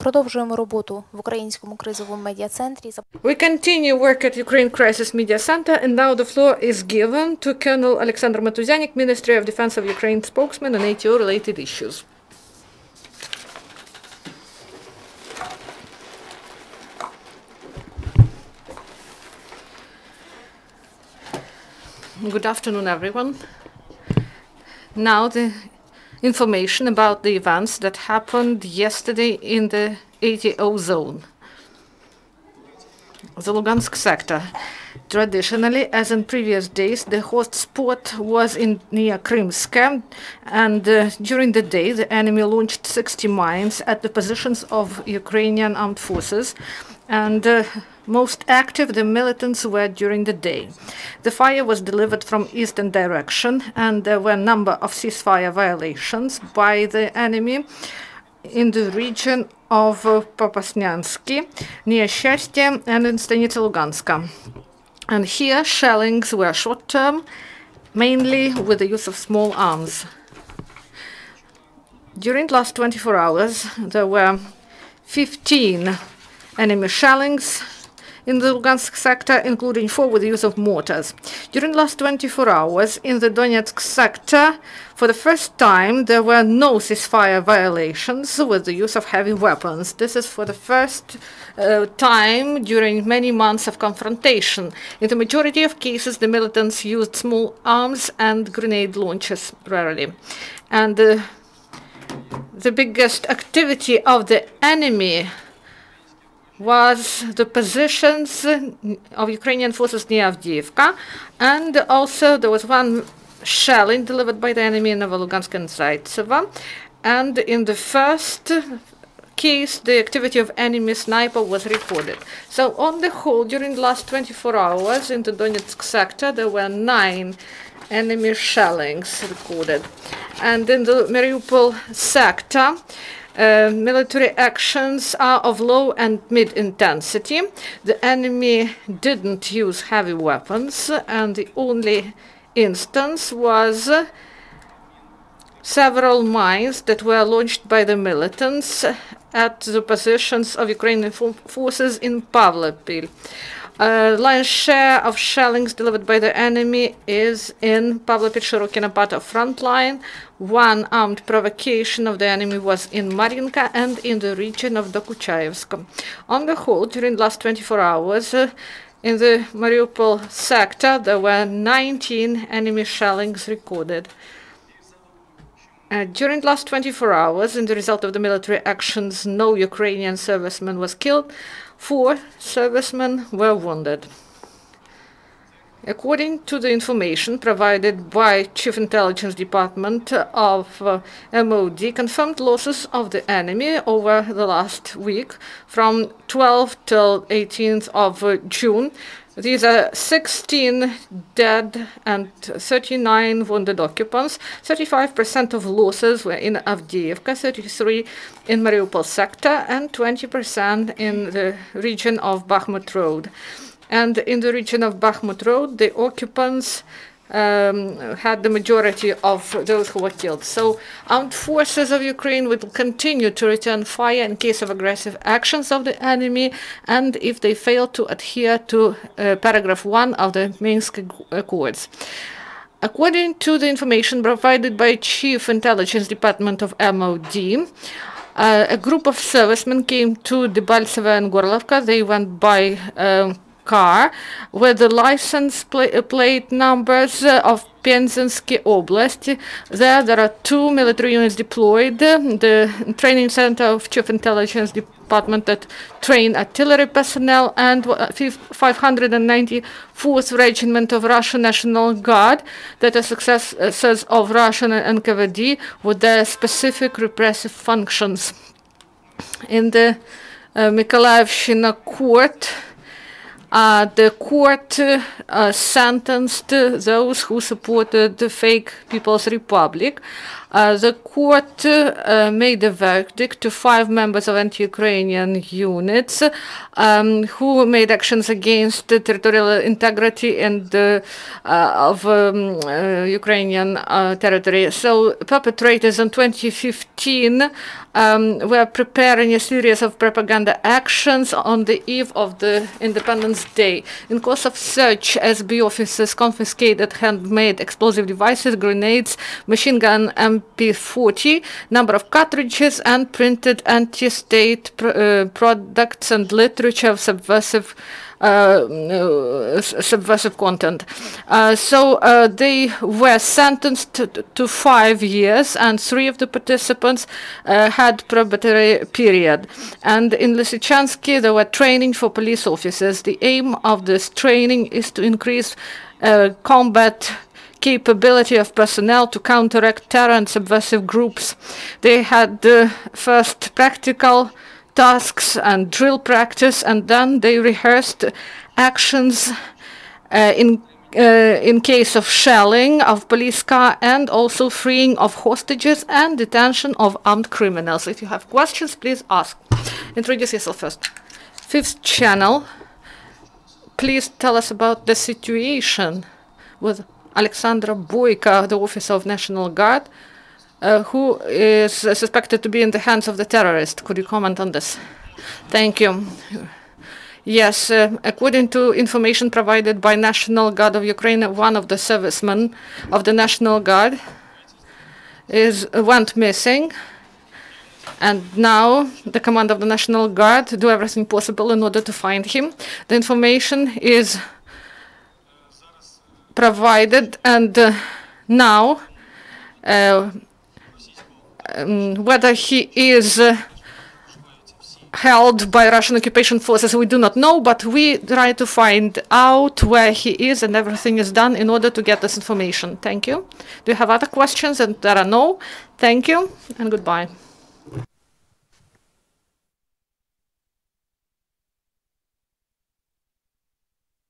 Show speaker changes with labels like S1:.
S1: Продовжуємо роботу в Українському кризовому медіа-центрі.
S2: We continue work at Ukraine Crisis Media Center, and now the floor is given to Colonel Oleksandr Motuzyanyk, Ministry of Defense of Ukraine spokesman on NATO-related issues. Good afternoon, everyone. Now the information about the events that happened yesterday in the ATO zone, the Lugansk sector. Traditionally, as in previous days, the host spot was near Krymska, and during the day, the enemy launched 60 mines at the positions of Ukrainian armed forces, and most active the militants were during the day. The fire was delivered from eastern direction, and there were a number of ceasefire violations by the enemy in the region of Popasnyansky, near Shestya, and in Stanitsa Luganska. And here shellings were short-term, mainly with the use of small arms. During the last 24 hours, there were 15 enemy shellings in the Lugansk sector, including 4 with the use of mortars. During the last 24 hours, in the Donetsk sector, for the first time, there were no ceasefire violations with the use of heavy weapons. This is for the first time during many months of confrontation. In the majority of cases, the militants used small arms and grenade launchers rarely. And the biggest activity of the enemy was the positions of Ukrainian forces near Avdiivka, and also there was one shelling delivered by the enemy in Novolugansk and Zaitsevo. And in the first case, the activity of enemy sniper was recorded. So on the whole, during the last 24 hours in the Donetsk sector, there were 9 enemy shellings recorded. And in the Mariupol sector, military actions are of low and mid intensity. The enemy didn't use heavy weapons, and the only instance was several mines that were launched by the militants at the positions of Ukrainian forces in Pavlopil. Lion's share of shellings delivered by the enemy is in Pavlopil-Shirokina part of front line. One armed provocation of the enemy was in Marinka and in the region of Dokuchayevsk. On the whole, during the last 24 hours, in the Mariupol sector, there were 19 enemy shellings recorded. During the last 24 hours, in the result of the military actions, no Ukrainian serviceman was killed. 4 servicemen were wounded. According to the information provided by Chief Intelligence Department of MOD, confirmed losses of the enemy over the last week from 12th till 18th of June. These are 16 dead and 39 wounded occupants. 35% of losses were in Avdiivka, 33% in Mariupol sector, and 20% in the region of Bakhmut Road. And in the region of Bakhmut Road, the occupants had the majority of those who were killed. So armed forces of Ukraine will continue to return fire in case of aggressive actions of the enemy, and if they fail to adhere to paragraph 1 of the Minsk Accords. According to the information provided by Chief Intelligence Department of MOD, a group of servicemen came to Debaltseve and Gorlovka. They went by car with the license plate numbers of Penzinsky Oblast. There are 2 military units deployed. The training center of Chief Intelligence Department that train artillery personnel, and 594th Regiment of Russian National Guard that are successors of Russian NKVD with their specific repressive functions. In the Mykolaievshina court, the court sentenced those who supported the fake People's Republic The court made a verdict to 5 members of anti-Ukrainian units who made actions against the territorial integrity and of Ukrainian territory. So perpetrators in 2015 were preparing a series of propaganda actions on the eve of the Independence Day. In course of search, SB officers confiscated handmade explosive devices, grenades, machine gun MP40, number of cartridges, and printed anti-state products and literature of subversive content. So they were sentenced to 5 years, and 3 of the participants had probatory period. And in Lysychansk, they were training for police officers. The aim of this training is to increase combat capability of personnel to counteract terror and subversive groups. They had the first practical tasks and drill practice, and then they rehearsed actions in case of shelling of police car and also freeing of hostages and detention of armed criminals. If you have questions, please ask. Introduce yourself first. Fifth channel, please tell us about the situation with Oleksandr Boyko, the officer of National Guard, who is suspected to be in the hands of the terrorist. Could you comment on this? Thank you. Yes, according to information provided by National Guard of Ukraine, one of the servicemen of the National Guard went missing, and now the command of the National Guard do everything possible in order to find him. The information is provided, and now whether he is held by Russian occupation forces, we do not know, but we try to find out where he is, and everything is done in order to get this information. Thank you. Do you have other questions? And there are no. Thank you, and goodbye.